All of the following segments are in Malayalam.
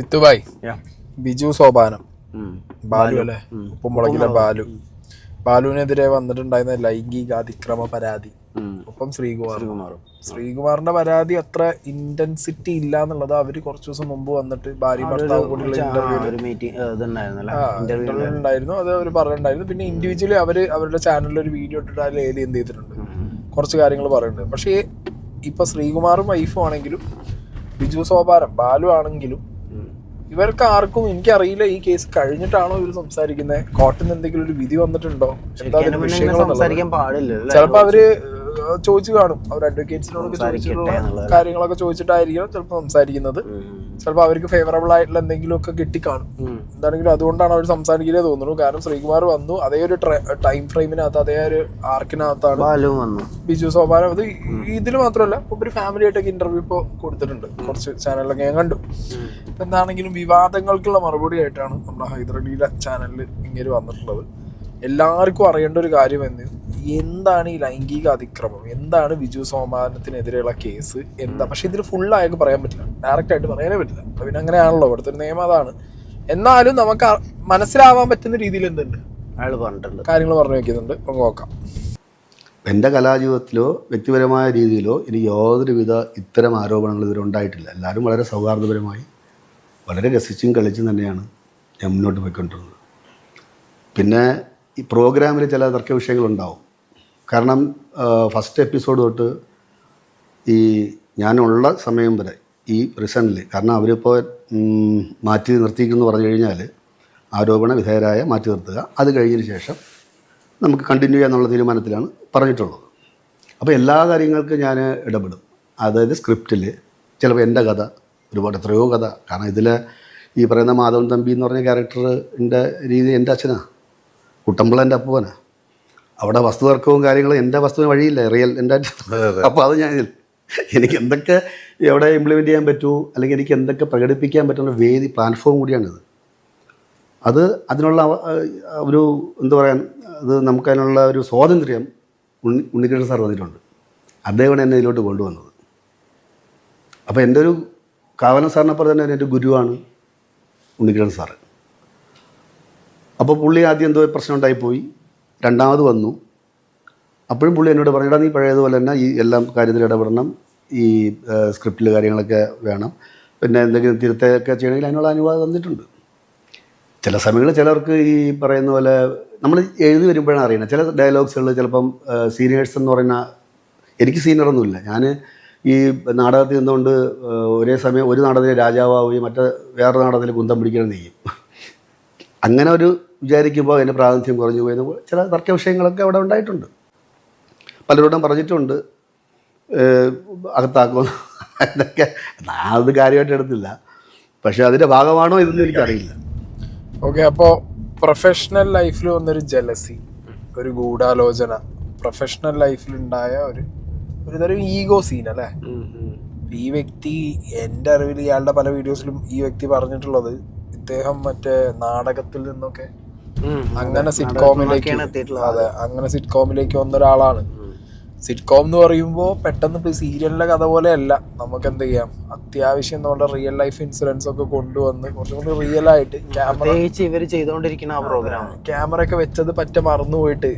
വിത്തുബായ് ബിജു സോപാനം ബാലു അല്ലെ ഉപ്പുമുളകിലെ ബാലുവിനെതിരെ വന്നിട്ടുണ്ടായിരുന്ന ലൈംഗിക അതിക്രമ പരാതി. ഒപ്പം ശ്രീകുമാറിന്റെ പരാതി അത്ര ഇന്റൻസിറ്റി ഇല്ല എന്നുള്ളത് അവര് കുറച്ചു ദിവസം മുമ്പ് വന്നിട്ട് ഭാര്യ ഭർത്താവ് കൂടിയുള്ള ഇന്റർവ്യൂ ഉണ്ടായിരുന്നു. അത് അവർ പറഞ്ഞിട്ടുണ്ടായിരുന്നു. പിന്നെ ഇൻഡിവിജ്വലി അവരുടെ ചാനലിൽ ഒരു വീഡിയോ ഇട്ടിട്ട് അതിൽ എന്ത് ചെയ്തിട്ടുണ്ട്, കുറച്ച് കാര്യങ്ങൾ പറയുന്നുണ്ട്. പക്ഷേ ഇപ്പൊ ശ്രീകുമാറും വൈഫും ആണെങ്കിലും ബിജു സോപാനം ബാലു ആണെങ്കിലും ഇവർക്ക് ആർക്കും എനിക്കറിയില്ല ഈ കേസ് കഴിഞ്ഞിട്ടാണോ ഇവർ സംസാരിക്കുന്നത്, കോർട്ടിൽ നിന്ന് എന്തെങ്കിലും ഒരു വിധി വന്നിട്ടുണ്ടോ, എന്താ വിഷയങ്ങൾ ചിലപ്പോ അവര് ചോദിച്ചു കാണും. അവർ അഡ്വക്കേറ്റ്സിനോട് കാര്യങ്ങളൊക്കെ ചോദിച്ചിട്ടായിരിക്കും ചിലപ്പോൾ സംസാരിക്കുന്നത്. ചിലപ്പോൾ അവർക്ക് ഫേവറബിൾ ആയിട്ടുള്ള എന്തെങ്കിലും ഒക്കെ കിട്ടിക്കാണും. എന്താണെങ്കിലും അതുകൊണ്ടാണ് അവർ സംസാരിക്കുന്നേ തോന്നുന്നു. കാരണം ശ്രീകുമാർ വന്നു, അതേ ഒരു ടൈം ഫ്രെയിമിനകത്ത് അതേ ഒരു ആർക്കിനകത്താണ് ബിജു സോപാനം. അത് ഇതിൽ മാത്രമല്ല, ഒരു ഫാമിലി ആയിട്ടൊക്കെ ഇന്റർവ്യൂ ഇപ്പോൾ കൊടുത്തിട്ടുണ്ട്, കുറച്ച് ചാനലിലൊക്കെ ഞാൻ കണ്ടു. എന്താണെങ്കിലും വിവാദങ്ങൾക്കുള്ള മറുപടി ആയിട്ടാണ് നമ്മുടെ ഹൈദരലിയിലെ ചാനലിൽ ഇങ്ങനെ വന്നിട്ടുള്ളത്. എല്ലാവർക്കും അറിയേണ്ട ഒരു കാര്യം എന്താണ് ഈ ലൈംഗിക അതിക്രമം, എന്താണ് ബിജു സോപാനത്തിനെതിരെയുള്ള കേസ് എന്താ. പക്ഷെ ഇതിൽ ഫുള്ളായിട്ട് പറയാൻ പറ്റില്ല, ഡയറക്റ്റ് ആയിട്ട് പറയാനേ പറ്റില്ല. പിന്നെ അങ്ങനെയാണല്ലോ ഇവിടുത്തെ ഒരു നിയമം, അതാണ്. എന്നാലും നമുക്ക് മനസ്സിലാവാൻ പറ്റുന്ന രീതിയിൽ എന്തുണ്ട് കാര്യങ്ങൾ പറഞ്ഞു വെക്കുന്നുണ്ട്, നമുക്ക് നോക്കാം. എൻ്റെ കലാജീവിതത്തിലോ വ്യക്തിപരമായ രീതിയിലോ ഇനി യാതൊരുവിധ ഇത്തരം ആരോപണങ്ങൾ ഇതുവരെ ഉണ്ടായിട്ടില്ല. എല്ലാവരും വളരെ സൗഹാർദ്ദപരമായി വളരെ രസിച്ചും കളിച്ചും തന്നെയാണ് ഞാൻ മുന്നോട്ട് പോയിക്കൊണ്ടിരുന്നത്. പിന്നെ ഈ പ്രോഗ്രാമിൽ ചില തർക്ക വിഷയങ്ങളുണ്ടാവും. കാരണം ഫസ്റ്റ് എപ്പിസോഡ് തൊട്ട് ഈ ഞാനുള്ള സമയം വരെ ഈ റീസണിൽ, കാരണം അവരിപ്പോൾ മാറ്റി നിർത്തിയിരിക്കുന്നു പറഞ്ഞു കഴിഞ്ഞാൽ ആരോപണ വിധേയരായ മാറ്റി നിർത്തുക, അത് കഴിഞ്ഞതിന് ശേഷം നമുക്ക് കണ്ടിന്യൂ ചെയ്യാന്നുള്ള തീരുമാനത്തിലാണ് പറഞ്ഞിട്ടുള്ളത്. അപ്പോൾ എല്ലാ കാര്യങ്ങൾക്കും ഞാൻ ഇടപെടും. അതായത് സ്ക്രിപ്റ്റിൽ ചിലപ്പോൾ എൻ്റെ കഥ ഒരുപാട് എത്രയോ കഥ, കാരണം ഇതിൽ ഈ പറയുന്ന മാധവൻ തമ്പി എന്ന് പറഞ്ഞ ക്യാരക്ടറിൻ്റെ രീതി എൻ്റെ അച്ഛനാണ്, കുട്ടമ്പിള്ള എൻ്റെ അപ്പൂവനാണ്. അവിടെ വസ്തുതർക്കവും കാര്യങ്ങളും എൻ്റെ വസ്തുവിന് വഴിയില്ല, റിയൽ എൻ്റെ. അപ്പോൾ അത് എനിക്ക് എന്തൊക്കെ എവിടെ ഇംപ്ലിമെൻറ്റ് ചെയ്യാൻ പറ്റൂ, അല്ലെങ്കിൽ എനിക്ക് എന്തൊക്കെ പ്രകടിപ്പിക്കാൻ പറ്റുന്ന വേദി പ്ലാറ്റ്ഫോം കൂടിയാണിത്. അത് അതിനുള്ള ഒരു എന്താ പറയാൻ, അത് നമുക്കതിനുള്ള ഒരു സ്വാതന്ത്ര്യം ഉണ്ണികൃഷ്ണൻ സാർ വന്നിട്ടുണ്ട്. അദ്ദേഹമാണ് എന്നെ ഇതിലോട്ട് കൊണ്ടുവന്നത്. അപ്പോൾ എൻ്റെ ഒരു കാവലൻ സാറിനെ പോലെ തന്നെ എൻ്റെ ഗുരുവാണ് ഉണ്ണികൃഷ്ണൻ സാറ്. അപ്പോൾ പുള്ളി ആദ്യം എന്തോ പ്രശ്നം ഉണ്ടായിപ്പോയി, രണ്ടാമത് വന്നു. അപ്പോഴും പുള്ളി എന്നോട് പറഞ്ഞിടാ, നീ പഴയതുപോലെ തന്നെ ഈ എല്ലാം കാര്യത്തിൽ ഇടപെടണം, ഈ സ്ക്രിപ്റ്റിൽ കാര്യങ്ങളൊക്കെ വേണം, പിന്നെ എന്തെങ്കിലും തിരുത്തൊക്കെ ചെയ്യണമെങ്കിൽ അതിനുള്ള അനുവാദം തന്നിട്ടുണ്ട്. ചില സമയങ്ങളിൽ ചിലർക്ക് ഈ പറയുന്ന പോലെ നമ്മൾ എഴുതി വരുമ്പോഴാണ് അറിയണം ചില ഡയലോഗ്സുകൾ. ചിലപ്പം സീനിയേഴ്സ് എന്ന് പറയുന്ന, എനിക്ക് സീനിയറൊന്നുമില്ല. ഞാൻ ഈ നാടകത്തിൽ നിന്നുകൊണ്ട് ഒരേ സമയം ഒരു നാടകത്തിൽ രാജാവാവുകയും മറ്റേ വേറൊരു നാടകത്തിൽ കുന്തം പിടിക്കണം ചെയ്യും. അങ്ങനെ ഒരു വിചാരിക്കുമ്പോൾ അതിൻ്റെ പ്രാതിനിധ്യം കുറഞ്ഞു പോയെന്ന് ചില തർക്ക വിഷയങ്ങളൊക്കെ അവിടെ ഉണ്ടായിട്ടുണ്ട്. പലരോടും പറഞ്ഞിട്ടുണ്ട് അകത്താക്കും എന്നൊക്കെ. അത് കാര്യമായിട്ട് എടുത്തില്ല, പക്ഷെ അതിൻ്റെ ഭാഗമാണോ ഇതൊന്നും എനിക്കറിയില്ല. ഓക്കെ, അപ്പോൾ പ്രൊഫഷണൽ ലൈഫിൽ വന്നൊരു ജലസി, ഒരു ഗൂഢാലോചന പ്രൊഫഷണൽ ലൈഫിലുണ്ടായ ഒരു തരം ഈഗോ സീൻ അല്ലേ. ഈ വ്യക്തി, എൻ്റെ അറിവിൽ ഇയാളുടെ പല വീഡിയോസിലും ഈ വ്യക്തി പറഞ്ഞിട്ടുള്ളത് ഇദ്ദേഹം മറ്റേ നാടകത്തിൽ നിന്നൊക്കെ അങ്ങനെ സിറ്റ്കോമിലേക്ക്, അതെ, അങ്ങനെ സിറ്റ്കോമിലേക്ക് വന്ന ഒരാളാണ്. സിറ്റ്കോം എന്ന് പറയുമ്പോൾ പെട്ടെന്ന് ഇപ്പോൾ സീരിയലിന്റെ കഥ പോലെ അല്ല. നമുക്ക് എന്ത് ചെയ്യാം, അത്യാവശ്യം നമ്മുടെ റിയൽ ലൈഫ് ഇൻസിഡൻസ് ഒക്കെ കൊണ്ടുവന്ന് കുറച്ചും കൂടി റിയൽ ആയിട്ട് ക്യാമറ ഒക്കെ വെച്ചത് മറന്നുപോയിട്ട്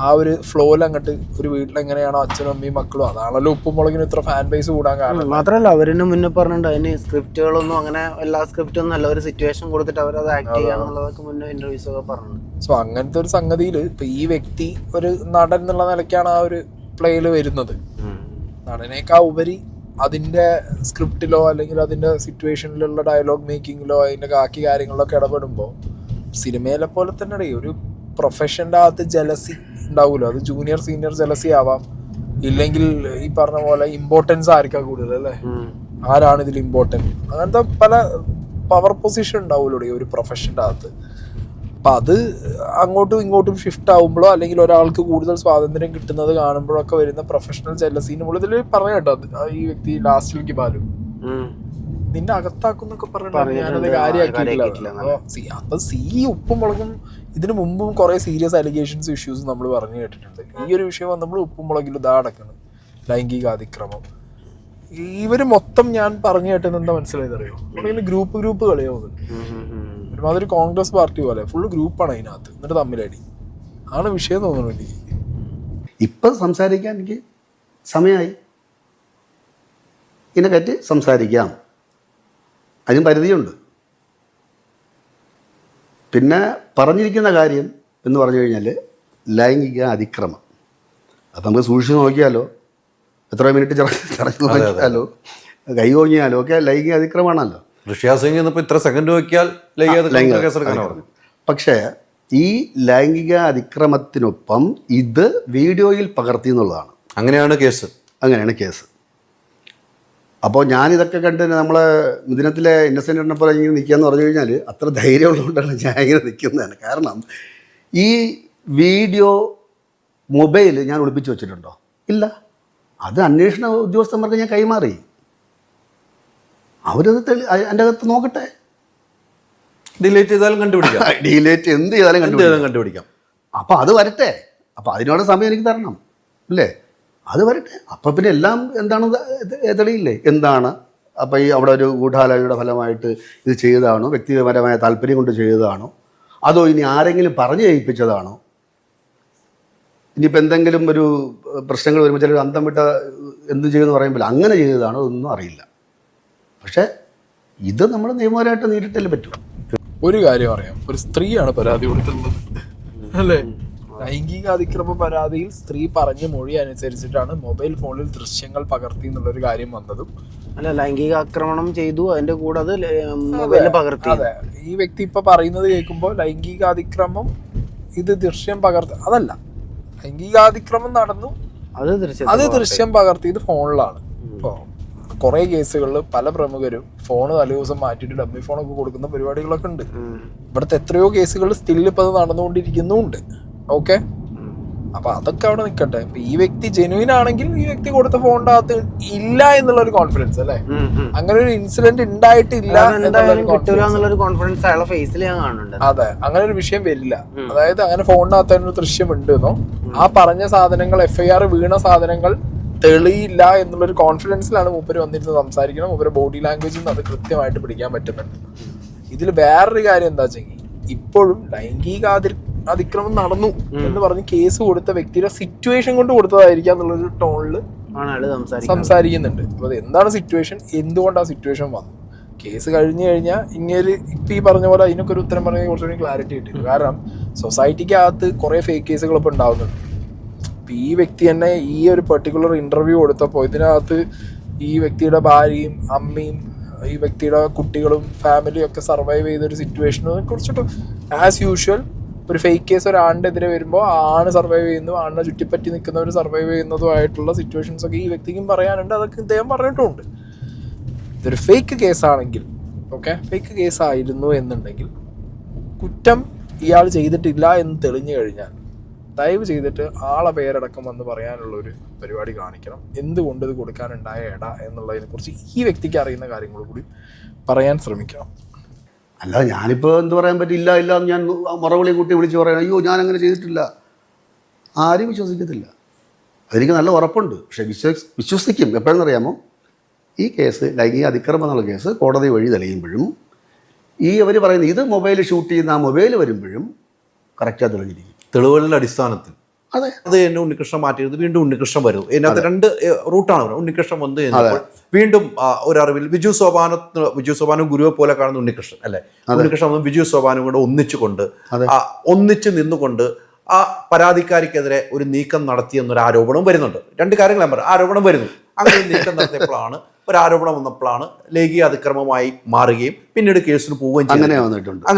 ആ ഒരു ഫ്ലോയിൽ അങ്ങോട്ട് ഒരു വീട്ടിൽ എങ്ങനെയാണോ അച്ഛനും അമ്മയും മക്കളും, അതാണല്ലോ ഉപ്പുമുളകിന് ഇത്ര ഫാൻ ബേസ് കൂടാൻ കാരണം. മാത്രമല്ല അവരിന് മുന്നേ പറഞ്ഞിട്ടുണ്ട് അതിന് സ്ക്രിപ്റ്റുകളൊന്നും അങ്ങനെ എല്ലാ സ്ക്രിപ്റ്റൊന്നും അല്ല, ഒരു സിറ്റുവേഷൻ കൊടുത്തിട്ട് അവരത് ആക്ട് ചെയ്യാന്നുള്ളതൊക്കെ മുന്നേ ഇന്റർവ്യൂസ് ഒക്കെ പറഞ്ഞു. സോ അങ്ങനത്തെ ഒരു സംഗതിയിൽ ഇപ്പൊ ഈ വ്യക്തി ഒരു നടൻ എന്നുള്ള നിലയ്ക്കാണ് ആ ഒരു പ്ലേയിൽ വരുന്നത്. നടനേക്കാൾ ഉപരി അതിന്റെ സ്ക്രിപ്റ്റിലോ അല്ലെങ്കിൽ അതിന്റെ സിറ്റുവേഷനിലുള്ള ഡയലോഗ് മേക്കിങ്ങിലോ അതിന്റെ ബാക്കി കാര്യങ്ങളിലൊക്കെ ഇടപെടുമ്പോൾ സിനിമയിലെ പോലെ തന്നെ ഒരു പ്രൊഫഷൻ്റെ അകത്ത് ജലസി ഉണ്ടാവുമല്ലോ. അത് ജൂനിയർ സീനിയർ ജലസി ആവാം, ഇല്ലെങ്കിൽ ഈ പറഞ്ഞ പോലെ ഇമ്പോർട്ടൻസ് ആയിരിക്കാം കൂടുതൽ അല്ലേ, ആരാണ് ഇതിൽ ഇമ്പോർട്ടൻറ്റ്, അങ്ങനത്തെ പല പവർ പൊസിഷൻ ഉണ്ടാവുമല്ലോ ഒരു പ്രൊഫഷൻ്റെ അകത്ത്. അപ്പം അത് അങ്ങോട്ടും ഇങ്ങോട്ടും ഷിഫ്റ്റ് ആവുമ്പോഴോ അല്ലെങ്കിൽ ഒരാൾക്ക് കൂടുതൽ സ്വാതന്ത്ര്യം കിട്ടുന്നത് കാണുമ്പോഴൊക്കെ വരുന്ന പ്രൊഫഷണൽ ജലസീന് ഇതിൽ പറഞ്ഞ കേട്ടോ ഈ വ്യക്തി ലാസ്റ്റിലേക്ക് ബാലു നിന്നെ അകത്താക്കുന്നൊക്കെ പറഞ്ഞിട്ട് ഞാനത് കാര്യമാക്കിയിട്ടില്ല. അപ്പൊ ഉപ്പും മുളകും ഇതിനു മുമ്പും കുറെ സീരിയസ് അലിഗേഷൻസ് ഇഷ്യൂസ് നമ്മൾ പറഞ്ഞു കേട്ടിട്ടുണ്ട്. ഈ ഒരു വിഷയം വന്നപ്പോൾ ഉപ്പും മുളകിൽ ഇതാ നടക്കുന്നത് ലൈംഗിക അതിക്രമം. ഇവര് മൊത്തം ഞാൻ പറഞ്ഞു കേട്ടെന്ന് എന്താ മനസ്സിലായത് അറിയോ? അല്ലെങ്കിൽ ഗ്രൂപ്പ് കളിയോ ഒരുമാതിരി കോൺഗ്രസ് പാർട്ടി പോലെ ഫുള്ള് ഗ്രൂപ്പാണ് അതിനകത്ത്, എന്നിട്ട് തമ്മിലടി ആണ് വിഷയം തോന്നുന്നു എനിക്ക്. ഇപ്പം സംസാരിക്കാൻ എനിക്ക് സമയമായി, ഇതിനെപ്പറ്റി സംസാരിക്കാം, അതിന് പരിധിയുണ്ട്. പിന്നെ പറഞ്ഞിരിക്കുന്ന കാര്യം എന്ന് പറഞ്ഞു കഴിഞ്ഞാൽ ലൈംഗിക അതിക്രമം. അത് നമുക്ക് സൂക്ഷിച്ച് നോക്കിയാലോ, എത്ര മിനിറ്റ് ചടച്ചു നോക്കിയാലോ, കൈ ഓങ്ങിയാലോ ഒക്കെ ലൈംഗിക അതിക്രമമാണല്ലോ. ഋഷിയാസിംഗ് ഇത്ര സെക്കൻഡ് നോക്കിയാൽ ലൈംഗിക. പക്ഷേ ഈ ലൈംഗിക അതിക്രമത്തിനൊപ്പം ഇത് വീഡിയോയിൽ പകർത്തി എന്നുള്ളതാണ്. അങ്ങനെയാണ് കേസ്. അപ്പോൾ ഞാനിതൊക്കെ കണ്ട് നമ്മളെ മിഥുനത്തിലെ ഇന്നസെൻ്റ് എണ്ണപ്പോലെ ഇങ്ങനെ നിൽക്കുകയെന്ന് പറഞ്ഞു കഴിഞ്ഞാൽ അത്ര ധൈര്യമുള്ളതുകൊണ്ടാണ് ഞാൻ ഇങ്ങനെ നിൽക്കുന്നതാണ്. കാരണം ഈ വീഡിയോ മൊബൈൽ ഞാൻ ഒളിപ്പിച്ച് വെച്ചിട്ടുണ്ടോ? ഇല്ല. അത് അന്വേഷണ ഉദ്യോഗസ്ഥന്മാർക്ക് ഞാൻ കൈമാറി, അവരത് എൻ്റെ അകത്ത് നോക്കട്ടെ. ഡിലീറ്റ് ചെയ്താലും കണ്ടുപിടിക്കാം. ഡിലീറ്റ് എന്ത് ചെയ്താലും കണ്ടുപിടിക്കാം. അപ്പോൾ അത് വരട്ടെ. അപ്പോൾ അതിനോട് സമയം എനിക്ക് തരണം അല്ലേ? അത് വരട്ടെ. അപ്പം പിന്നെ എല്ലാം എന്താണ് തെളിയില്ലേ എന്താണ്. അപ്പോൾ ഈ അവിടെ ഒരു ഗൂഢാലോചനയുടെ ഫലമായിട്ട് ഇത് ചെയ്തതാണോ, വ്യക്തിപരമായ താല്പര്യം കൊണ്ട് ചെയ്തതാണോ, അതോ ഇനി ആരെങ്കിലും പറഞ്ഞു ചെയ്യിപ്പിച്ചതാണോ? ഇനിയിപ്പോൾ എന്തെങ്കിലും ഒരു പ്രശ്നങ്ങൾ വരുമ്പോൾ ചിലർ അന്തം വിട്ട എന്ത് ചെയ്യുമെന്ന് പറയുമ്പോൾ അങ്ങനെ ചെയ്തതാണോ ഒന്നും അറിയില്ല. പക്ഷേ ഇത് നമ്മൾ നിയമപരമായിട്ട് നേരിട്ടല്ലേ പറ്റൂ. ഒരു കാര്യം അറിയാം, ഒരു സ്ത്രീയാണ് പരാതി കൊടുക്കുന്നത് അല്ലേ? ലൈംഗിക അതിക്രമ പരാതിയിൽ സ്ത്രീ പറഞ്ഞ മൊഴി അനുസരിച്ചിട്ടാണ് മൊബൈൽ ഫോണിൽ ദൃശ്യങ്ങൾ പകർത്തി എന്നുള്ളൊരു കാര്യം വന്നതും. അല്ല, ലൈംഗിക ആക്രമണം ചെയ്തു, അതിന്റെ കൂടെ അത് മൊബൈലിൽ പകർത്തി. അതെ, ഈ വ്യക്തി ഇപ്പൊ പറയുന്നത് കേൾക്കുമ്പോൾ ലൈംഗിക അതിക്രമം ഇത് ദൃശ്യം പകർത്തി, അതല്ല, ലൈംഗികാതിക്രമം നടന്നു, അത് ദൃശ്യം പകർത്തിയത് ഫോണിലാണ്. ഇപ്പോൾ കുറെ കേസുകളിൽ പല പ്രമുഖരും ഫോണ് തലേ ദിവസം മാറ്റിയിട്ട് ഡമ്മി ഫോണൊക്കെ കൊടുക്കുന്ന പരിപാടികളൊക്കെ ഉണ്ട്. ഇവിടുത്തെ എത്രയോ കേസുകൾ സ്റ്റിൽ ഇപ്പൊ അത് നടന്നുകൊണ്ടിരിക്കുന്നുണ്ട്. ഓക്കെ, അപ്പൊ അതൊക്കെ അവിടെ നിൽക്കട്ടെ. ഇപ്പൊ ഈ വ്യക്തി ജെനുവിൻ ആണെങ്കിൽ ഈ വ്യക്തി കൊടുത്ത ഫോണിന്റെ അകത്ത് ഇല്ല എന്നുള്ള ഒരു കോൺഫിഡൻസ് അല്ലേ, അങ്ങനെ ഒരു ഇൻസിഡന്റ് ഉണ്ടായിട്ടില്ല എന്നുള്ളൊരു കോൺഫിഡൻസ് അയാളെ ഫേസിൽ ഞാൻ കാണുന്നുണ്ട്. അതെ, അങ്ങനെ ഒരു വിഷയം വരില്ല. അതായത് അങ്ങനെ ഫോണിനകത്ത് ഒരു ദൃശ്യം ഉണ്ടെന്നോ ആ പറഞ്ഞ സാധനങ്ങൾ FIR വീണ സാധനങ്ങൾ തെളിയില്ല എന്നുള്ളൊരു കോൺഫിഡൻസിലാണ് മൂപ്പര് വന്നിരുന്ന് സംസാരിക്കണം. മൂപ്പര് ബോഡി ലാംഗ്വേജിൽ നിന്ന് അത് കൃത്യമായിട്ട് പിടിക്കാൻ പറ്റുന്നുണ്ട്. ഇതിൽ വേറൊരു കാര്യം എന്താ വെച്ചെങ്കിൽ ഇപ്പോഴും ലൈംഗിക അതിക്രമം നടന്നു എന്ന് പറഞ്ഞ് കേസ് കൊടുത്ത വ്യക്തിയുടെ സിറ്റുവേഷൻ കൊണ്ട് കൊടുത്തതായിരിക്കാം എന്നുള്ളൊരു ടോണിൽ സംസാരിക്കുന്നുണ്ട്. അപ്പൊ അത് എന്താണ് സിറ്റുവേഷൻ, എന്തുകൊണ്ട് ആ സിറ്റുവേഷൻ വന്നു, കേസ് കഴിഞ്ഞു കഴിഞ്ഞാൽ ഇങ്ങനെ ഇപ്പൊ ഈ പറഞ്ഞ പോലെ അതിനൊക്കെ ഒരു ഉത്തരം പറഞ്ഞാൽ കുറച്ചുകൂടി ക്ലാരിറ്റി കിട്ടില്ല. കാരണം സൊസൈറ്റിക്കകത്ത് കുറെ ഫേക്ക് കേസുകൾ ഇപ്പൊ ഉണ്ടാവുന്നുണ്ട്. ഇപ്പൊ ഈ വ്യക്തി തന്നെ ഈ ഒരു പെർട്ടിക്കുലർ ഇന്റർവ്യൂ കൊടുത്തപ്പോൾ ഇതിനകത്ത് ഈ വ്യക്തിയുടെ ഭാര്യയും അമ്മയും ഈ വ്യക്തിയുടെ കുട്ടികളും ഫാമിലിയും ഒക്കെ സർവൈവ് ചെയ്തൊരു സിറ്റുവേഷനെ കുറിച്ചിട്ട് ആസ് യൂഷ്വൽ ഒരു ഫേക്ക് കേസ് ഒരാണിന്റെ എതിരെ വരുമ്പോൾ ആണ് സർവൈവ് ചെയ്യുന്നു, ആണിനെ ചുറ്റിപ്പറ്റി നിൽക്കുന്നവർ സർവൈവ് ചെയ്യുന്നതുമായിട്ടുള്ള സിറ്റുവേഷൻസ് ഒക്കെ ഈ വ്യക്തിക്കും പറയാനുണ്ട്. അതൊക്കെ ഇദ്ദേഹം പറഞ്ഞിട്ടുമുണ്ട്. ഇതൊരു ഫേക്ക് കേസാണെങ്കിൽ, ഓക്കെ, ഫേക്ക് കേസായിരുന്നു എന്നുണ്ടെങ്കിൽ കുറ്റം ഇയാൾ ചെയ്തിട്ടില്ല എന്ന് തെളിഞ്ഞു കഴിഞ്ഞാൽ ദയവ് ചെയ്തിട്ട് ആളെ പേരടക്കം വന്ന് പറയാനുള്ളൊരു പരിപാടി കാണിക്കണം. എന്തുകൊണ്ട് ഇത് കൊടുക്കാനുണ്ടായ എന്നുള്ളതിനെ കുറിച്ച് ഈ വ്യക്തിക്ക് അറിയുന്ന കാര്യങ്ങൾ കൂടി പറയാൻ ശ്രമിക്കണം. അല്ലാതെ ഞാനിപ്പോൾ എന്ത് പറയാൻ പറ്റില്ല, ഇല്ല ഞാൻ മറവിളി കൂട്ടി വിളിച്ച് പറയാൻ അയ്യോ ഞാൻ അങ്ങനെ ചെയ്തിട്ടില്ല, ആരും വിശ്വസിക്കത്തില്ല. അതെനിക്ക് നല്ല ഉറപ്പുണ്ട്. പക്ഷേ വിശ്വസിക്കും എപ്പോഴെന്നറിയാമോ, ഈ കേസ് ലൈംഗിക അതിക്രമം എന്നുള്ള കേസ് കോടതി വഴി തെളിയുമ്പോഴും ഈ അവർ പറയുന്നത് ഇത് മൊബൈൽ ഷൂട്ട് ചെയ്യുന്ന ആ മൊബൈൽ വരുമ്പോഴും കറക്റ്റായി തെളിഞ്ഞിരിക്കും തെളിവുകളുടെ അടിസ്ഥാനത്തിൽ. അതെ, അത് എന്നെ ഉണ്ണികൃഷ്ണൻ മാറ്റിയത് വീണ്ടും ഉണ്ണികൃഷ്ണൻ വരും. ഇതിനകത്ത് രണ്ട് റൂട്ടാണ് പറയുന്നത്. ഉണ്ണികൃഷ്ണൻ വന്നു കഴിഞ്ഞപ്പോൾ വീണ്ടും ഒരറിവിൽ വിജു സോപാനും ഗുരുവെ പോലെ കാണുന്ന ഉണ്ണികൃഷ്ണൻ അല്ലേ, ഉണ്ണികൃഷ്ണൻ വന്ന് വിജു സോപാനും കൂടെ ഒന്നിച്ചു നിന്നുകൊണ്ട് ആ പരാതിക്കാരിക്കെതിരെ ഒരു നീക്കം നടത്തിയെന്നൊരു ആരോപണം വരുന്നുണ്ട്. രണ്ട് കാര്യങ്ങൾ ഞാൻ പറയാം. ആരോപണം വരുന്നു, അങ്ങനെ നീക്കം നടത്തിയപ്പോഴാണ് ഒരു ആരോപണം വന്നപ്പോഴാണ് ലൈംഗിക അതിക്രമമായി മാറുകയും പിന്നീട് കേസിന് പോവുകയും ചെയ്തു. അങ്ങനെ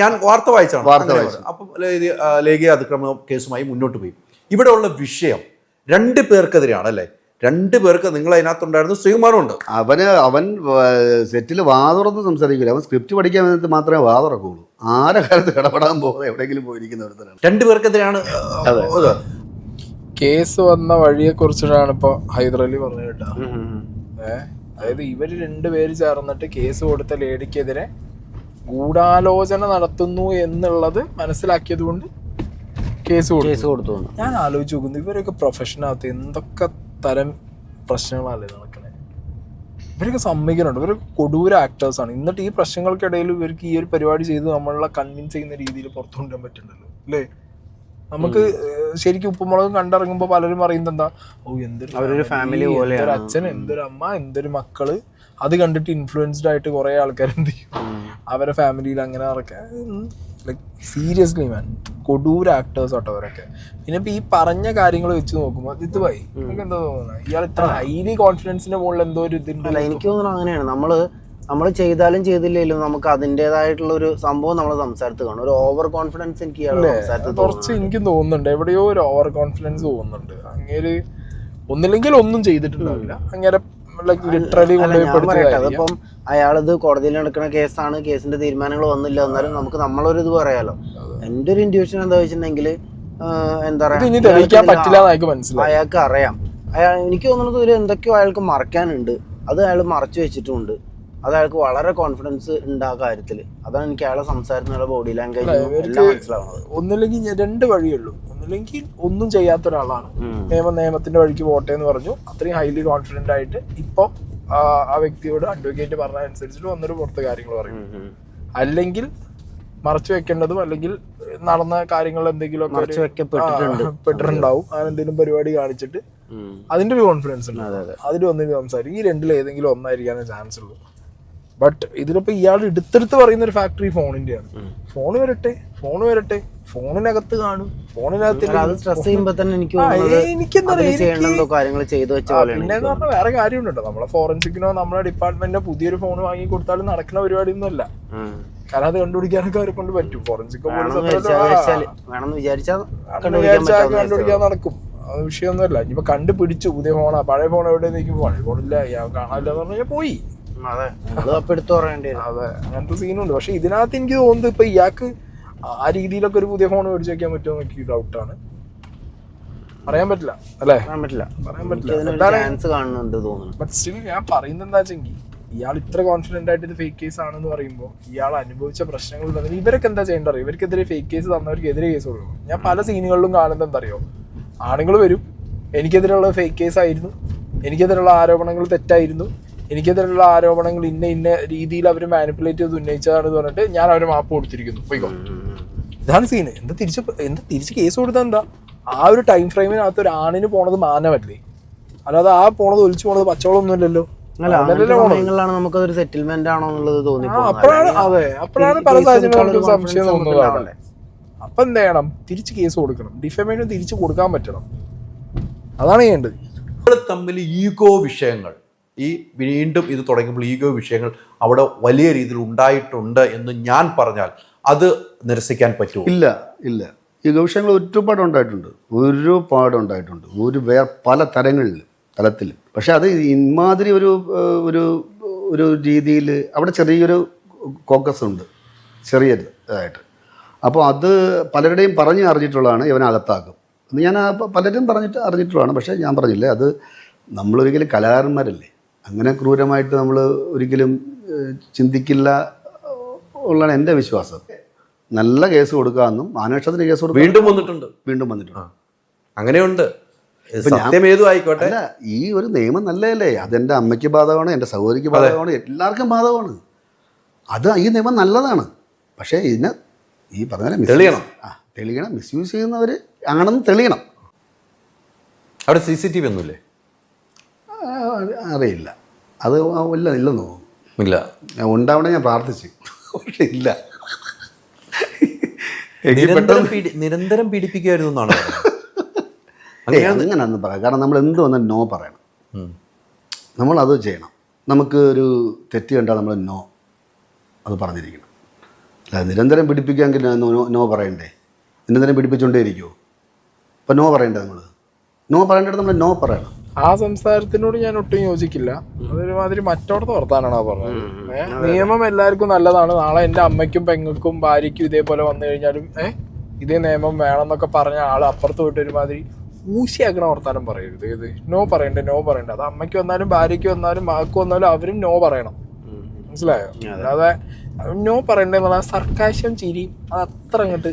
ഞാൻ വാർത്ത വായിച്ചാണ്. അപ്പം ലൈംഗിക അതിക്രമ കേസുമായി മുന്നോട്ട് പോയി. ഇവിടെ ഉള്ള വിഷയം 2 പേർക്കെതിരെയാണ് അല്ലേ. 2 പേർക്ക് നിങ്ങൾ അതിനകത്തുണ്ടായിരുന്നു, ശ്രീകുമാറും ഉണ്ട്. അവൻ സെറ്റിൽ വാതുറന്ന് സംസാരിക്കില്ല. അവൻ സ്ക്രിപ്റ്റ് പഠിക്കാൻ വേണ്ടി മാത്രമേ വാതുറക്കുള്ളൂ. ആരെ കാലത്ത് ഇടപെടാൻ പോകുന്നത് എവിടെയെങ്കിലും പോയിരിക്കുന്ന ഒരുത്തരാണ്. 2 പേർക്കെതിരെയാണ് കേസ് വന്ന വഴിയെ കുറിച്ചിട്ടാണ് ഇപ്പൊ ഹൈദരലി പറഞ്ഞു കേട്ടോ. അതായത് ഇവര് 2 പേര് ചേർന്നിട്ട് കേസ് കൊടുത്ത ലേഡിക്കെതിരെ ഗൂഢാലോചന നടത്തുന്നു എന്നുള്ളത് മനസ്സിലാക്കിയത് കൊണ്ട് കേസ് കൊടുത്തു. ഞാൻ ആലോചിച്ച് നോക്കുന്നു, ഇവരൊക്കെ പ്രൊഫഷനകത്ത് എന്തൊക്കെ തരം പ്രശ്നങ്ങളല്ലേ നടക്കണേ. ഇവരൊക്കെ സമ്മതിക്കുന്നുണ്ട്, ഇവർ കൊടൂര ആക്ടേഴ്സാണ്. എന്നിട്ട് ഈ പ്രശ്നങ്ങൾക്കിടയിൽ ഇവർക്ക് ഈ ഒരു പരിപാടി ചെയ്ത് നമ്മളെ കൺവിൻസ് ചെയ്യുന്ന രീതിയിൽ പുറത്തു കൊണ്ടുവരാൻ പറ്റുന്നുണ്ടല്ലോ അല്ലേ. നമുക്ക് ശരിക്കും ഉപ്പുമുളകും കണ്ടിറങ്ങുമ്പോൾ പലരും പറയുന്നത് എന്താ, ഓ എന്തൊരു ഫാമിലി, എന്തൊരു അച്ഛൻ, എന്തൊരു അമ്മ, എന്തൊരു മക്കള്. അത് കണ്ടിട്ട് ഇൻഫ്ലുവൻസ്ഡ് ആയിട്ട് കുറെ ആൾക്കാർ എന്ത് ചെയ്യും, അവരെ ഫാമിലിയിൽ അങ്ങനെ നടക്കാൻ. ലൈക്ക് സീരിയസ്ലി മാൻ, കൊടൂര ആക്ടേഴ്സ് ആട്ടോ അവരൊക്കെ. പിന്നെ ഇപ്പൊ ഈ പറഞ്ഞ കാര്യങ്ങൾ വെച്ച് നോക്കുമ്പോൾ ഇത് പോയി നമുക്ക് എന്താ തോന്നുന്നത്, ഇയാൾ ഇത്ര ഹൈലി കോൺഫിഡൻസിന്റെ മുകളിൽ എന്തോ ഒരു ഇതുണ്ട്. എനിക്ക് തോന്നുന്നു അങ്ങനെയാണ്. നമ്മൾ ചെയ്താലും ചെയ്തില്ലെങ്കിലും നമുക്ക് അതിൻ്റെതായിട്ടുള്ള ഒരു സംഭവം നമ്മളെ സംസാരത്തിൽ കാണും. ഒരു ഓവർ കോൺഫിഡൻസ് എനിക്ക് കുറച്ച് എനിക്കും തോന്നുന്നുണ്ട്, എവിടെയോ ഒരു ഓവർ കോൺഫിഡൻസ് തോന്നുന്നുണ്ട്. അങ്ങേര് ഒന്നില്ലെങ്കിൽ ഒന്നും ചെയ്തിട്ടുണ്ടാവില്ല, അങ്ങനെ ലിറ്ററലി കൊണ്ടുപോയി. അതിപ്പം അയാളിത് കോടതിയിൽ നടക്കുന്ന കേസാണ്, കേസിന്റെ തീരുമാനങ്ങൾ വന്നില്ല, എന്നാലും നമുക്ക് നമ്മളൊരു ഇത് പറയാലോ. എന്റെ ഒരു ഇൻഡ്യൂഷൻ എന്താ വെച്ചിട്ടുണ്ടെങ്കിൽ എന്താ പറയാ, അയാൾക്ക് അറിയാം. എനിക്ക് തോന്നുന്നത് ഒരു എന്തൊക്കെയോ അയാൾക്ക് മറക്കാനുണ്ട്, അത് അയാൾ മറച്ചു വെച്ചിട്ടുണ്ട്. അത് അയാൾക്ക് വളരെ കോൺഫിഡൻസ് ഉണ്ട് ആ കാര്യത്തിൽ. അതാണ് എനിക്ക് അയാളെ സംസാരത്തിനുള്ള ബോഡി ലാംഗ്വേജ് എല്ലാം മനസ്സിലാവുന്നത്. ഒന്നില്ലെങ്കിൽ രണ്ട് വഴിയുള്ളൂ, ഒന്നില്ലെങ്കിൽ ഒന്നും ചെയ്യാത്ത ഒരാളാണ്, നിയമത്തിന്റെ വഴിക്ക് പോട്ടെ എന്ന് പറഞ്ഞു, അത്രയും ഹൈലി കോൺഫിഡന്റ് ആയിട്ട് ഇപ്പൊ ആ വ്യക്തിയോട് അഡ്വക്കേറ്റ് പറഞ്ഞ അനുസരിച്ചിട്ട് വന്നൊരു പുറത്ത് കാര്യങ്ങൾ പറയും. അല്ലെങ്കിൽ മറച്ചു വെക്കേണ്ടതും അല്ലെങ്കിൽ നടന്ന കാര്യങ്ങൾ എന്തെങ്കിലും പെട്ടിട്ടുണ്ടാവും, അങ്ങനെ എന്തെങ്കിലും പരിപാടി കാണിച്ചിട്ട് അതിന്റെ ഒരു കോൺഫിഡൻസ് ഉണ്ട്, അതിൽ വന്നിട്ട് സംസാരിക്കും. ഈ രണ്ടിൽ ഏതെങ്കിലും ഒന്നായിരിക്കാനേ ചാൻസ് ഉള്ളൂ. ബട്ട് ഇതിലിപ്പോ ഇയാൾ എടുത്തെടുത്ത് പറയുന്ന ഒരു ഫാക്ടറി ഫോണിന്റെയാണ്. ഫോൺ വരട്ടെ, ഫോണിനകത്ത് കാണും, ഫോണിനകത്ത് പിന്നെന്ന് പറഞ്ഞാൽ വേറെ കാര്യമുണ്ടോ, നമ്മളെ ഫോറൻസിക്കിനോ നമ്മളെ ഡിപ്പാർട്ട്മെന്റിനോ പുതിയൊരു ഫോൺ വാങ്ങി കൊടുത്താലും നടക്കുന്ന പരിപാടി ഒന്നും അല്ല. കാരണം അത് കണ്ടുപിടിക്കാനൊക്കെ അവരെ കൊണ്ട് പറ്റും. ഫോറൻസിക് കണ്ടുപിടിക്കാൻ നടക്കും, അത് വിഷയമൊന്നുമല്ല. ഇനിയിപ്പോ കണ്ടുപിടിച്ചു പുതിയ ഫോണാ, പഴയ ഫോൺ എവിടെ നിൽക്കുമ്പോ പഴയ ഫോണില്ല, കാണാനില്ലെന്ന് പറഞ്ഞാൽ പോയി. അതെ, അങ്ങനത്തെ സീനുണ്ട്. പക്ഷെ ഇതിനകത്ത് എനിക്ക് തോന്നുന്നത് ഇപ്പൊ ഇയാൾക്ക് ആ രീതിയിലൊക്കെ ഒരു പുതിയ ഫോൺ മേടിച്ച് വെക്കാൻ പറ്റുമോ എനിക്ക് ഡൗട്ടാണ്. പറയാൻ പറ്റില്ല അല്ലേ, പറയാൻ പറ്റില്ല. ബട്ട് സ്റ്റിൽ ഞാൻ പറയുന്നത് എന്താ വെച്ചെങ്കിൽ, ഇയാൾ ഇത്ര കോൺഫിഡന്റ് ആയിട്ട് ഇത് ഫേക്ക് കേസ് ആണെന്ന് പറയുമ്പോൾ ഇയാൾ അനുഭവിച്ച പ്രശ്നങ്ങൾ ഉണ്ടെങ്കിൽ ഇവരൊക്കെ എന്താ ചെയ്യേണ്ടത്? ഇവർക്കെതിരെ ഫേക്ക് കേസ് തന്നവർക്കെതിരെ കേസ് കൊടുക്കണം. ഞാൻ പല സീനുകളിലും കാണുന്നത് എന്താ അറിയോ, ആണുങ്ങൾ വരും, എനിക്കെതിരെയുള്ള ഫേക്ക് കേസ് ആയിരുന്നു, എനിക്കെതിരെയുള്ള ആരോപണങ്ങൾ തെറ്റായിരുന്നു, എനിക്കെതിരെയുള്ള ആരോപണങ്ങൾ ഇന്ന രീതിയിൽ അവർ മാനിപ്പുലേറ്റ് ചെയ്ത് ഉന്നയിച്ചതാണെന്ന് പറഞ്ഞിട്ട് ഞാൻ അവരെ മാപ്പ് കൊടുത്തിരിക്കുന്നു, പോയിക്കോ. ഇതാണ് സീന്. എന്താ തിരിച്ച് കേസ് കൊടുത്താൽ എന്താ? ആ ഒരു ടൈം ഫ്രെയിമിനകത്ത് ഒരു ആണിന് പോണത് മാനമല്ലേ, അല്ലാതെ ആ പോണത് ഒലിച്ചു പോണത് പച്ചവളമൊന്നും ഇല്ലല്ലോ. നമുക്കതൊരു സെറ്റിൽമെന്റ് ആണോ എന്നുള്ളത് തോന്നി. അപ്പോഴാണ് പല സാഹചര്യങ്ങളും സംശയം തോന്നുന്നത്. അപ്പൊ എന്ത് ചെയ്യണം? തിരിച്ച് കേസ് കൊടുക്കണം, ഡിഫമേഷൻ തിരിച്ചു കൊടുക്കാൻ പറ്റണം, അതാണ് ചെയ്യേണ്ടത്. തമ്മിൽ ഈഗോ വിഷയങ്ങൾ, ഈ വീണ്ടും ഇത് തുടങ്ങുമ്പോൾ ഈഗോ വിഷയങ്ങൾ അവിടെ വലിയ രീതിയിൽ ഉണ്ടായിട്ടുണ്ട് എന്ന് ഞാൻ പറഞ്ഞാൽ അത് നിരസിക്കാൻ പറ്റുമോ? ഇല്ല. ഈഗോ വിഷയങ്ങൾ ഒരുപാട് ഉണ്ടായിട്ടുണ്ട്, പല തലത്തിൽ. പക്ഷെ അത് ഇമാതിരി ഒരു രീതിയിൽ അവിടെ ചെറിയൊരു കോക്കസ് ഉണ്ട്, ചെറിയതായിട്ട്. അപ്പോൾ അത് പലരുടെയും അറിഞ്ഞിട്ടുള്ളതാണ്, ഇവനകത്താക്കും എന്ന് ഞാൻ പലരും അറിഞ്ഞിട്ടുള്ളതാണ്. പക്ഷേ ഞാൻ പറഞ്ഞില്ലേ, അത് നമ്മളൊരിക്കലും കലാകാരന്മാരല്ലേ, അങ്ങനെ ക്രൂരമായിട്ട് നമ്മൾ ഒരിക്കലും ചിന്തിക്കില്ല ഉള്ളതാണ് എൻ്റെ വിശ്വാസം. നല്ല കേസ് കൊടുക്കാമെന്നും മാനനഷ്ടത്തിന് കേസ് കൊടുക്കുക വീണ്ടും വന്നിട്ടുണ്ട്. അങ്ങനെയുണ്ട്. സത്യമേതും ആയിക്കോട്ടെ, അല്ല, ഈ ഒരു നിയമം നല്ലതല്ലേ? അതെൻ്റെ അമ്മയ്ക്ക് ബാധകമാണ്, എൻ്റെ സഹോദരിക്ക് ബാധകമാണ്, എല്ലാവർക്കും ബാധകമാണ്. ഈ നിയമം നല്ലതാണ്. പക്ഷേ ഇതിനെ ഈ പറഞ്ഞ തെളിയണം. മിസ്യൂസ് ചെയ്യുന്നവർ ആണെന്ന് തെളിയണം. അവിടെ CCTV ഒന്നുമില്ലേ? അറിയില്ല, അത് ഇല്ലെന്ന് തോന്നുന്നു. ഇല്ല, ഉണ്ടാവണേ ഞാൻ പ്രാർത്ഥിച്ചു, പക്ഷെ ഇല്ല. നിരന്തരം പീഡിപ്പിക്കുമായിരുന്നു എന്നാണ്. അങ്ങനെയൊന്നും പറയാം. കാരണം നമ്മൾ എന്ത് വന്നാൽ നോ പറയണം, നമ്മളത് ചെയ്യണം. നമുക്ക് ഒരു തെറ്റ് കണ്ടാൽ നമ്മൾ നോ അത് പറഞ്ഞിരിക്കണം. അല്ല, നിരന്തരം പിടിപ്പിക്കാമെങ്കിൽ നോ പറയണ്ടേ? നിരന്തരം പിടിപ്പിച്ചുകൊണ്ടേ ഇരിക്കുമോ? അപ്പം നോ പറയണ്ടേ? നോ പറയേണ്ടത് നമ്മൾ നോ പറയണം. ആ സംസാരത്തിനോട് ഞാൻ ഒട്ടും യോജിക്കില്ല. അതൊരുമാതിരി മറ്റോടത്ത് വർത്താനാണ് ആ പറഞ്ഞത്. നിയമം എല്ലാവർക്കും നല്ലതാണ്. നാളെ എൻ്റെ അമ്മയ്ക്കും പെങ്ങൾക്കും ഭാര്യയ്ക്കും ഇതേപോലെ വന്നു കഴിഞ്ഞാലും ഇതേ നിയമം വേണം എന്നൊക്കെ പറഞ്ഞ ആൾ അപ്പുറത്ത് പോയിട്ട് ഒരുമാതിരി ഊശിയാക്കണ വർത്താനം പറയരുത്. ഇത് നോ പറയണ്ടേ? അത് അമ്മയ്ക്ക് വന്നാലും ഭാര്യയ്ക്ക് വന്നാലും മകൾക്ക് വന്നാലും അവരും നോ പറയണം. മനസ്സിലായോ? അല്ലാതെ നോ പറയണ്ടേ എന്നുള്ള സർക്കാശം ചിരിയും അത് അത്ര അങ്ങോട്ട്.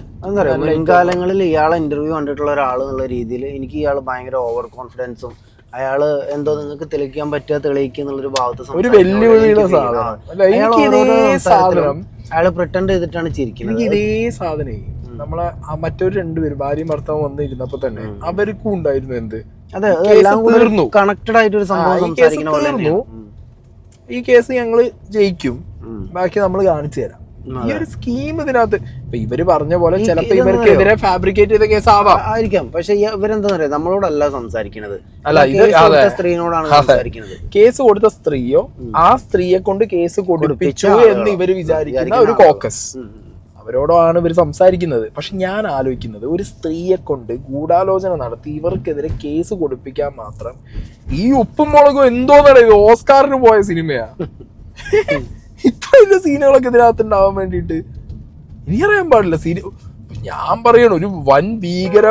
മുൻകാലങ്ങളിൽ ഇയാളെ ഇന്റർവ്യൂ കണ്ടിട്ടുള്ള ഒരാൾ എന്നുള്ള രീതിയിൽ എനിക്ക് ഇയാൾ ഭയങ്കര ഓവർ കോൺഫിഡൻസും അയാള് എന്തോ നിങ്ങൾക്ക് തെളിയിക്കാൻ പറ്റുക തെളിയിക്കുക എന്നുള്ളൊരു ഭാഗത്ത് ഒരു വെല്ലുവിളിയുടെ സാധനം അല്ല, എനിക്ക് ഇതേ സാധനം അയാള് പ്രിട്ടൻഡ് ചെയ്തിട്ടാണ് ചിരിക്കുന്നത്. എനിക്ക് ഇതേ സാധനം നമ്മളെ മറ്റൊരു രണ്ടുപേരും ഭാര്യയും ഭർത്താവും വന്നിരുന്നപ്പോ തന്നെ അവർക്കും ഉണ്ടായിരുന്നു എന്ത് അതെ, കേസ് തീർന്നു, കണക്റ്റഡ് ആയിട്ട് ഒരു സംഭവം സംസാരിക്കുന്ന പോലെ തീർന്നു, ഈ കേസ് ഞങ്ങള് ജയിക്കും, ബാക്കി നമ്മൾ കാണിച്ചു തരാം. ഈ ഒരു സ്കീം ഇതിനകത്ത് ഇപ്പൊ ഇവര് പറഞ്ഞ പോലെ ചിലപ്പോ ഇവർക്കെതിരെ ഫാബ്രിക്കേറ്റ് ചെയ്ത കേസ് ആയിരിക്കാം. പക്ഷെ ഇവരെന്താ പറയാ, നമ്മളോടല്ല സംസാരിക്കുന്നത്, അല്ല ഇത് സ്ത്രീനോടാണ് സംസാരിക്കുന്നത്. കേസ് കൊടുത്ത സ്ത്രീയോ ആ സ്ത്രീയെ കൊണ്ട് കേസ് കൊടുപ്പിച്ചു എന്ന് ഇവര് വിചാരിക്കുന്ന ഒരു കോക്കസ്, അവരോടാണ് ഇവർ സംസാരിക്കുന്നത്. പക്ഷെ ഞാൻ ആലോചിക്കുന്നത്, ഒരു സ്ത്രീയെ കൊണ്ട് ഗൂഢാലോചന നടത്തി ഇവർക്കെതിരെ കേസ് കൊടുപ്പിക്കാൻ മാത്രം ഈ ഉപ്പും മുളകും എന്തോന്നാണ് ഇത്, ഓസ്കാറിന് പോയ സിനിമയാ. ഇത്ര വലിയ സീനുകളൊക്കെ ഇതിനകത്ത് ഉണ്ടാവാൻ വേണ്ടിയിട്ട് എനിക്കറിയാൻ പാടില്ല. ഞാൻ പറയണ ഒരു വൻ ഭീകര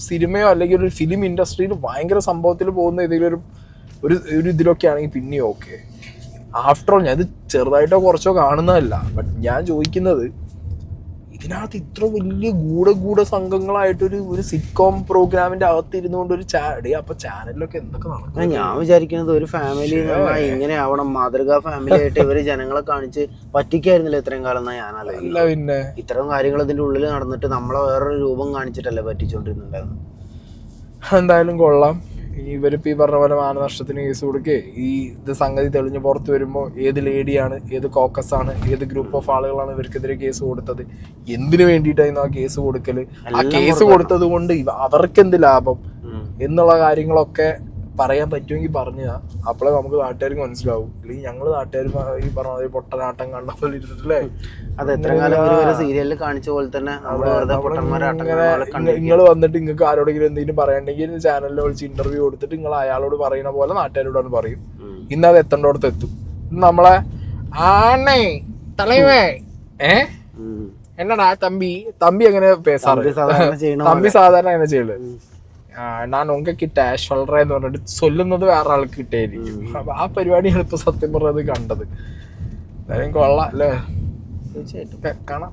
സിനിമയോ അല്ലെങ്കിൽ ഒരു ഫിലിം ഇൻഡസ്ട്രിയിൽ ഭയങ്കര സംഭവത്തിൽ പോകുന്ന ഏതെങ്കിലും ഒരു ഇതിലൊക്കെ ആണെങ്കിൽ പിന്നെയോ ഓക്കെ. ആഫ്റ്റർ ഓൾ ഞാൻ ഇത് ചെറുതായിട്ടോ കുറച്ചോ കാണുന്നതല്ല, ബട്ട് ഞാൻ ചോദിക്കുന്നത് ഇതിനകത്ത് ഇത്ര വലിയ ഗൂഢ സംഘങ്ങളായിട്ടൊരു സിറ്റ്കോം പ്രോഗ്രാമിന്റെ അകത്ത് ഇരുന്നുകൊണ്ട് ഒരു അപ്പൊ ചാനലിലൊക്കെ എന്തൊക്കെ നടക്കും. ഞാൻ വിചാരിക്കുന്നത് ഒരു ഫാമിലി ഇങ്ങനെ ആവണം, മാതൃകാ ഫാമിലി ആയിട്ട് ഇവര് ജനങ്ങളെ കാണിച്ച് പറ്റിക്കായിരുന്നില്ല ഇത്രയും കാലം എന്നാ ഞാൻ ആലോചിക്കുന്നത്. പിന്നെ ഇത്തരം കാര്യങ്ങൾ ഇതിന്റെ ഉള്ളിൽ നടന്നിട്ട് നമ്മളെ വേറൊരു രൂപം കാണിച്ചിട്ടല്ലേ പറ്റിച്ചോണ്ടിരുന്നുണ്ടായിരുന്നു. എന്തായാലും കൊള്ളാം. ഇവരിപ്പോ ഈ പറഞ്ഞ പോലെ മാനനഷ്ടത്തിന് കേസ് കൊടുക്കേ, ഈ ഇത് സംഗതി തെളിഞ്ഞ് പുറത്തു വരുമ്പോൾ ഏത് ലേഡിയാണ്, ഏത് കോക്കസ് ആണ്, ഏത് ഗ്രൂപ്പ് ഓഫ് ആളുകളാണ് ഇവർക്കെതിരെ കേസ് കൊടുത്തത്, എന്തിനു വേണ്ടിയിട്ടായിരുന്നു ആ കേസ് കൊടുക്കല്, ആ കേസ് കൊടുത്തത് കൊണ്ട് അവർക്ക് എന്ത് ലാഭം എന്നുള്ള കാര്യങ്ങളൊക്കെ പറയാൻ പറ്റുമെങ്കിൽ പറഞ്ഞാ അപ്പോഴേ നമുക്ക് നാട്ടുകാർക്ക് മനസ്സിലാവും. അല്ലെങ്കിൽ ഞങ്ങള് നാട്ടുകാർ ഈ പറഞ്ഞ പൊട്ടനാട്ടം കണ്ട പോലെ ഇരുന്നിട്ടല്ലേ. അതെ, എത്ര കാലം സീരിയലിൽ കാണിച്ച പോലെ തന്നെ നിങ്ങൾ വന്നിട്ട് നിങ്ങൾക്ക് ആരോടെങ്കിലും എന്തെങ്കിലും പറയണ്ടെങ്കിൽ ചാനലിൽ വിളിച്ച് ഇന്റർവ്യൂ കൊടുത്തിട്ട് നിങ്ങൾ അയാളോട് പറയുന്ന പോലെ നാട്ടുകാരോടാണ് പറയും. ഇന്ന് അത് എത്തേണ്ടോടത്ത് എത്തും. നമ്മളെ ആണേ തലവേ എന്നടാ തമ്പി എങ്ങനെ പേസാറ്, തമ്പി സാധാരണ എങ്ങനെ ചെയ്യല്, ഞാൻ ഉങ്കിട്ട ഷോൾഡർ എന്ന് പറഞ്ഞിട്ട് ചൊല്ലുന്നത് വേറെ ആൾക്ക് കിട്ടിയായിരിക്കും. അപ്പൊ ആ പരിപാടിയാണ് ഇപ്പൊ സത്യം പറഞ്ഞത് കണ്ടത്. എന്തായാലും കൊള്ളാം അല്ലേ, തീർച്ചയായിട്ടും കാണാം.